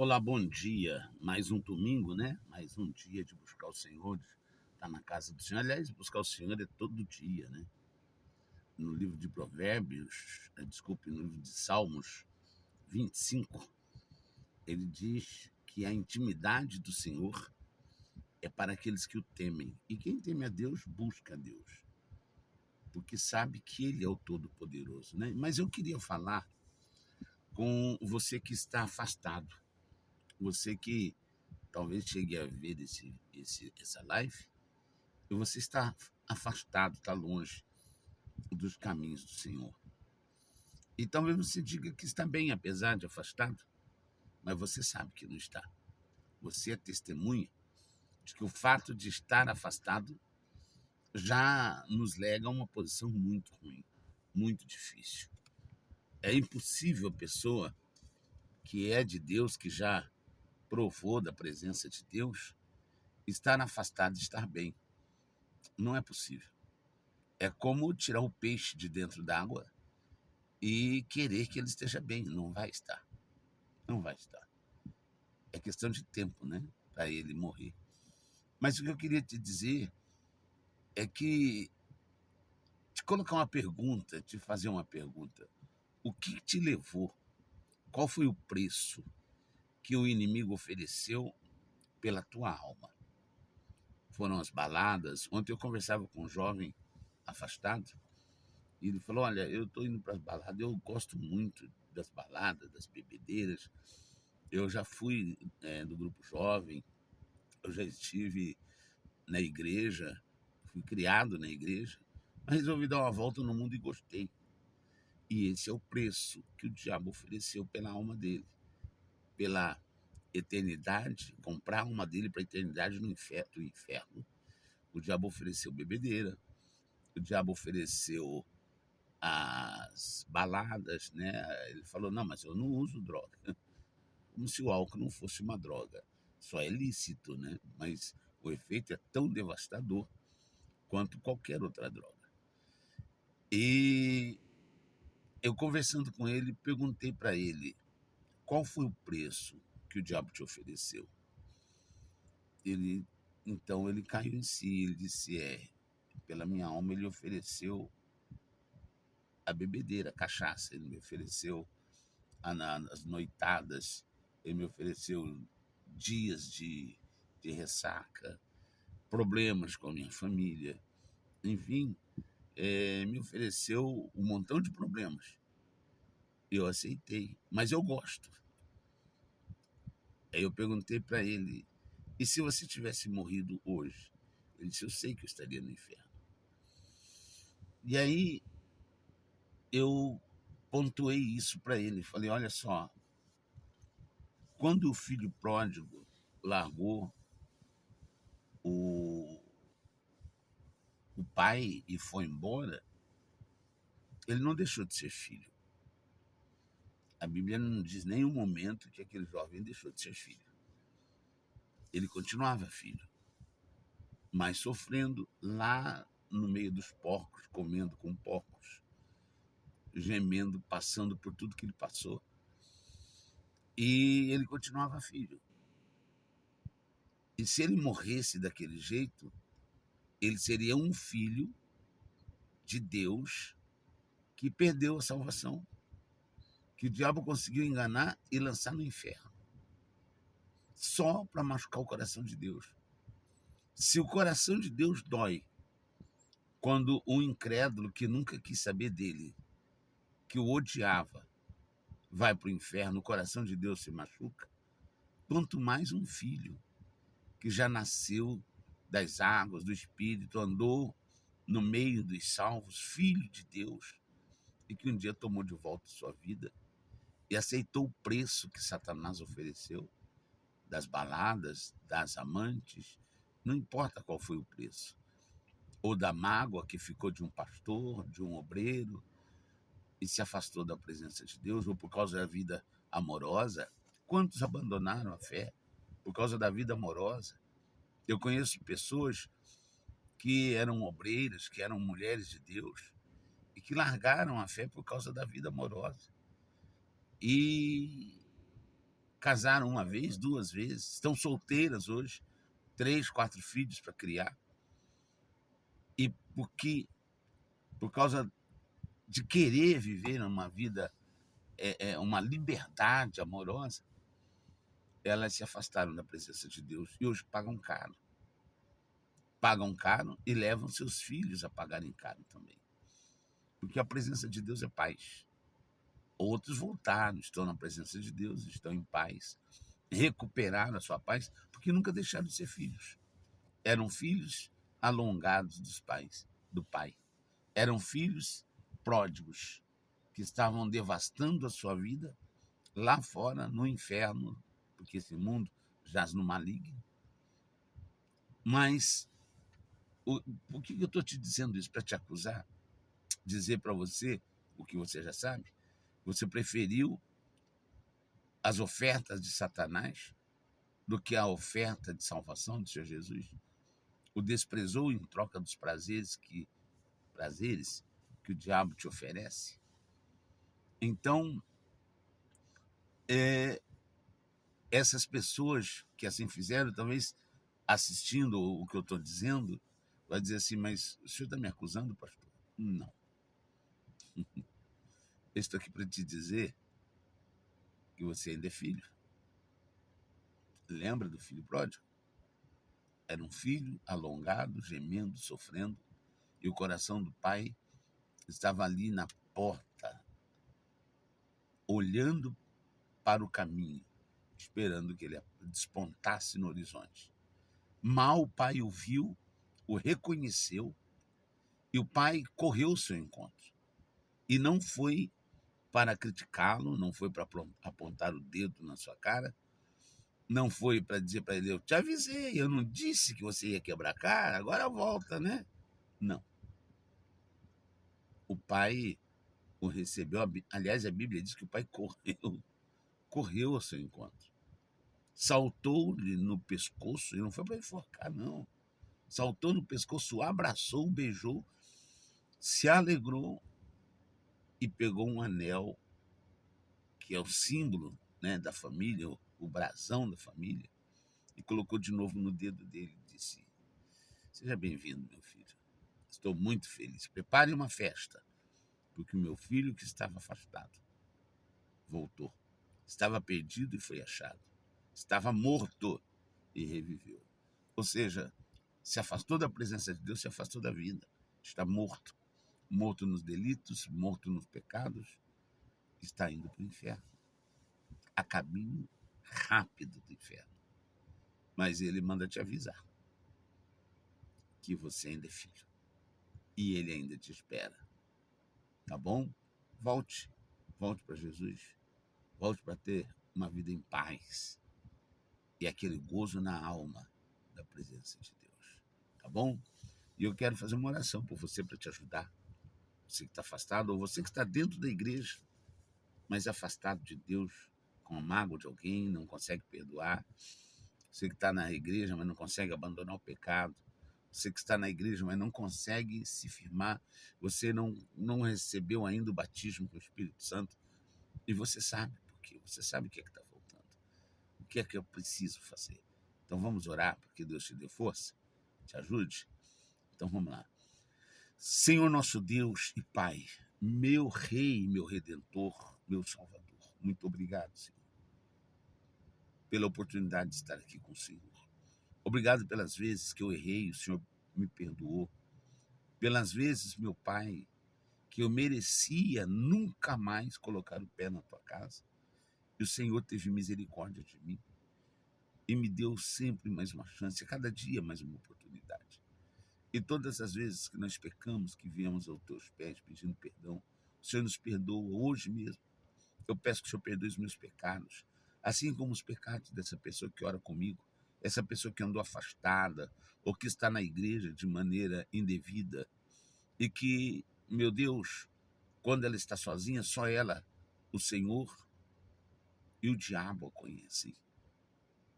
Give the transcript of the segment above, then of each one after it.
Olá, bom dia. Mais um domingo, né? Mais um dia de buscar o Senhor, de estar na casa do Senhor. Aliás, buscar o Senhor é todo dia, né? No livro de Provérbios, desculpe, no livro de Salmos 25, ele diz que a intimidade do Senhor é para aqueles que o temem. E quem teme a Deus, busca a Deus, porque sabe que Ele é o Todo-Poderoso, né? Mas eu queria falar com você que está afastado, você que talvez chegue a ver essa live, e você está afastado, está longe dos caminhos do Senhor. E talvez você diga que está bem, apesar de afastado, mas você sabe que não está. Você é testemunha de que o fato de estar afastado já nos lega a uma posição muito ruim, muito difícil. É impossível a pessoa que é de Deus, que já provou da presença de Deus, estar afastada e estar bem. Não é possível. É como tirar o peixe de dentro d'água e querer que ele esteja bem. Não vai estar. Não vai estar. É questão de tempo, né? Para ele morrer. Mas o que eu queria te dizer é que te colocar uma pergunta, te fazer uma pergunta. O que te levou? Qual foi o preço que o inimigo ofereceu pela tua alma? Foram as baladas? Ontem eu conversava com um jovem afastado e ele falou: Olha, eu estou indo para as baladas, eu gosto muito das baladas, das bebedeiras. Eu já fui do grupo jovem, eu já estive na igreja, fui criado na igreja, mas resolvi dar uma volta no mundo e gostei. E esse é o preço que o diabo ofereceu pela alma dele, pela eternidade, comprar a alma dele para a eternidade no inferno, do inferno. O diabo ofereceu bebedeira, o diabo ofereceu as baladas, né? Ele falou: não, mas eu não uso droga. Como se o álcool não fosse uma droga. Só é lícito, né? Mas o efeito é tão devastador quanto qualquer outra droga. E eu conversando com ele, perguntei para ele qual foi o preço que o diabo te ofereceu. Ele, então ele caiu em si, ele disse: pela minha alma ele ofereceu a bebedeira, a cachaça, ele me ofereceu as noitadas, ele me ofereceu dias de ressaca, problemas com a minha família, enfim, me ofereceu um montão de problemas. Eu aceitei, mas eu gosto. Aí eu perguntei para ele: e se você tivesse morrido hoje? Ele disse: eu sei que eu estaria no inferno. E aí eu pontuei isso para ele. Falei: olha só, quando o filho pródigo largou o, o pai e foi embora, ele não deixou de ser filho. A Bíblia não diz em nenhum momento que aquele jovem deixou de ser filho. Ele continuava filho, mas sofrendo lá no meio dos porcos, comendo com porcos, gemendo, passando por tudo que ele passou. E ele continuava filho. E se ele morresse daquele jeito, ele seria um filho de Deus que perdeu a salvação, que o diabo conseguiu enganar e lançar no inferno, só para machucar o coração de Deus. Se o coração de Deus dói quando um incrédulo que nunca quis saber dele, que o odiava, vai para o inferno, o coração de Deus se machuca, quanto mais um filho que já nasceu das águas, do Espírito, andou no meio dos salvos, filho de Deus, e que um dia tomou de volta sua vida e aceitou o preço que Satanás ofereceu, das baladas, das amantes, não importa qual foi o preço, ou da mágoa que ficou de um pastor, de um obreiro, e se afastou da presença de Deus, ou por causa da vida amorosa. Quantos abandonaram a fé por causa da vida amorosa? Eu conheço pessoas que eram obreiras, que eram mulheres de Deus, e que largaram a fé por causa da vida amorosa. E casaram uma vez, 2 vezes, estão solteiras hoje, 3, 4 filhos para criar. E por causa de querer viver uma vida, uma liberdade amorosa, elas se afastaram da presença de Deus e hoje pagam caro. Pagam caro e levam seus filhos a pagarem caro também. Porque a presença de Deus é paz. Outros voltaram, estão na presença de Deus, estão em paz, recuperaram a sua paz, porque nunca deixaram de ser filhos. Eram filhos alongados dos pais, do pai. Eram filhos pródigos, que estavam devastando a sua vida lá fora, no inferno, porque esse mundo jaz no maligno. Mas por que eu estou te dizendo isso? Para te acusar? Dizer para você o que você já sabe? Você preferiu as ofertas de Satanás do que a oferta de salvação do Senhor Jesus? O desprezou em troca dos prazeres que o diabo te oferece? Então, essas pessoas que assim fizeram, talvez assistindo o que eu estou dizendo, vai dizer assim, mas o senhor está me acusando, pastor? Não. Eu estou aqui para te dizer que você ainda é filho. Lembra do filho pródigo? Era um filho alongado, gemendo, sofrendo, e o coração do pai estava ali na porta, olhando para o caminho, esperando que ele despontasse no horizonte. Mal o pai o viu, o reconheceu, e o pai correu ao seu encontro. E não foi para criticá-lo, não foi para apontar o dedo na sua cara, não foi para dizer para ele, eu te avisei, eu não disse que você ia quebrar a cara, agora volta, né? Não. O pai o recebeu, aliás, a Bíblia diz que o pai correu ao seu encontro. Saltou-lhe no pescoço, e não foi para enforcar, não. Saltou no pescoço, o abraçou, beijou, se alegrou e pegou um anel, que é o símbolo, né, da família, o brasão da família, e colocou de novo no dedo dele e disse, seja bem-vindo, meu filho. Estou muito feliz. Prepare uma festa, porque o meu filho que estava afastado voltou. Estava perdido e foi achado. Estava morto e reviveu. Ou seja, se afastou da presença de Deus, se afastou da vida. Está morto. Morto nos delitos, morto nos pecados, está indo para o inferno. A caminho rápido do inferno. Mas ele manda te avisar que você ainda é filho. E ele ainda te espera. Tá bom? Volte. Volte para Jesus. Volte para ter uma vida em paz. E aquele gozo na alma da presença de Deus. Tá bom? E eu quero fazer uma oração por você para te ajudar. Você que está afastado, ou você que está dentro da igreja, mas afastado de Deus, com a mágoa de alguém, não consegue perdoar. Você que está na igreja, mas não consegue abandonar o pecado. Você que está na igreja, mas não consegue se firmar. Você não recebeu ainda o batismo com o Espírito Santo. E você sabe por quê. Você sabe o que é que está faltando. O que é que eu preciso fazer. Então vamos orar, porque Deus te dê força, te ajude. Então vamos lá. Senhor nosso Deus e Pai, meu Rei, meu Redentor, meu Salvador, muito obrigado, Senhor, pela oportunidade de estar aqui com o Senhor. Obrigado pelas vezes que eu errei, o Senhor me perdoou. Pelas vezes, meu Pai, que eu merecia nunca mais colocar o pé na tua casa. E o Senhor teve misericórdia de mim e me deu sempre mais uma chance, a cada dia mais uma oportunidade. E todas as vezes que nós pecamos, que viemos aos teus pés pedindo perdão, o Senhor nos perdoa hoje mesmo. Eu peço que o Senhor perdoe os meus pecados, assim como os pecados dessa pessoa que ora comigo, essa pessoa que andou afastada ou que está na igreja de maneira indevida e que, meu Deus, quando ela está sozinha, só ela, o Senhor e o diabo a conhecem.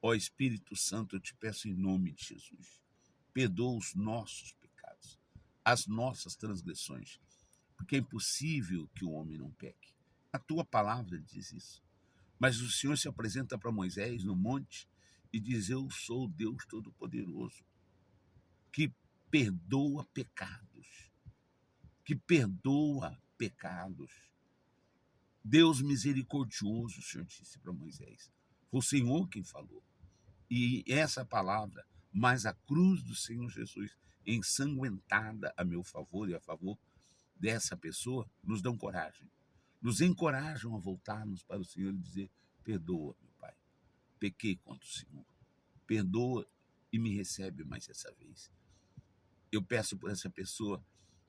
Ó Espírito Santo, eu te peço em nome de Jesus, perdoa os nossos pecados, as nossas transgressões, porque é impossível que o homem não peque. A tua palavra diz isso. Mas o Senhor se apresenta para Moisés no monte e diz: eu sou o Deus Todo-Poderoso, que perdoa pecados, que perdoa pecados. Deus misericordioso, o Senhor disse para Moisés. Foi o Senhor quem falou. E essa palavra, mais a cruz do Senhor Jesus, ensanguentada a meu favor e a favor dessa pessoa, nos dão coragem. Nos encorajam a voltarmos para o Senhor e dizer: perdoa, meu Pai, pequei contra o Senhor. Perdoa e me recebe mais essa vez. Eu peço por essa pessoa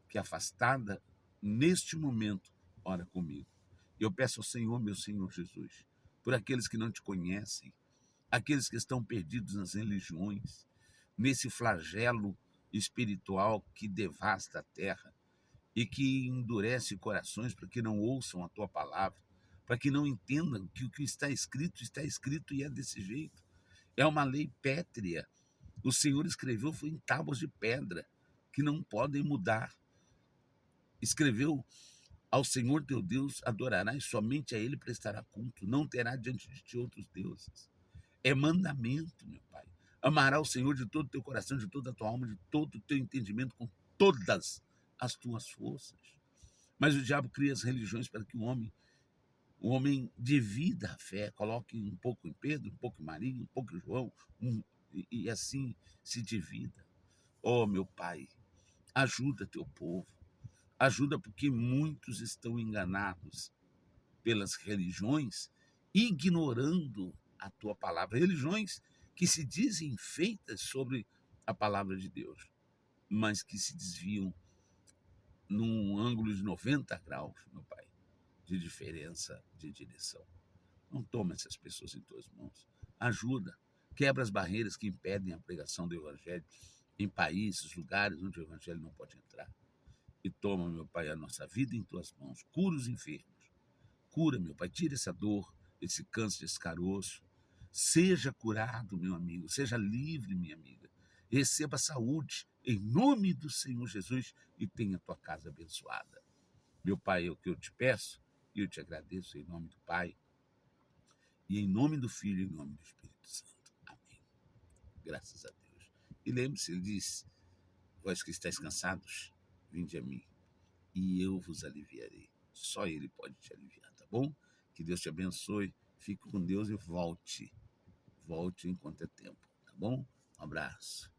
que é afastada, neste momento, ora comigo. Eu peço ao Senhor, meu Senhor Jesus, por aqueles que não te conhecem, aqueles que estão perdidos nas religiões, nesse flagelo espiritual que devasta a terra e que endurece corações para que não ouçam a tua palavra, para que não entendam que o que está escrito e é desse jeito. É uma lei pétrea. O Senhor escreveu foi em tábuas de pedra que não podem mudar. Escreveu: ao Senhor teu Deus adorarás, somente a ele prestará culto, não terá diante de ti outros deuses. É mandamento, meu Pai. Amará o Senhor de todo o teu coração, de toda a tua alma, de todo o teu entendimento, com todas as tuas forças. Mas o diabo cria as religiões para que o homem divida a fé, coloque um pouco em Pedro, um pouco em Maria, um pouco em João, e assim se divida. Oh, meu Pai, ajuda teu povo. Ajuda, porque muitos estão enganados pelas religiões, ignorando a tua palavra. Religiões que se dizem feitas sobre a palavra de Deus, mas que se desviam num ângulo de 90 graus, meu Pai, de diferença de direção. Não toma essas pessoas em tuas mãos. Ajuda. Quebra as barreiras que impedem a pregação do Evangelho em países, lugares onde o Evangelho não pode entrar. E toma, meu Pai, a nossa vida em tuas mãos. Cura os enfermos. Cura, meu Pai. Tira essa dor, esse câncer, esse caroço. Seja curado, meu amigo. Seja livre, minha amiga. Receba saúde em nome do Senhor Jesus e tenha a tua casa abençoada. Meu Pai, é o que eu te peço e eu te agradeço em nome do Pai e em nome do Filho e em nome do Espírito Santo. Amém. Graças a Deus. E lembre-se, ele diz: vós que estáis cansados, vinde a mim e eu vos aliviarei. Só ele pode te aliviar, tá bom? Que Deus te abençoe. Fique com Deus e volte. Volte enquanto é tempo, tá bom? Um abraço.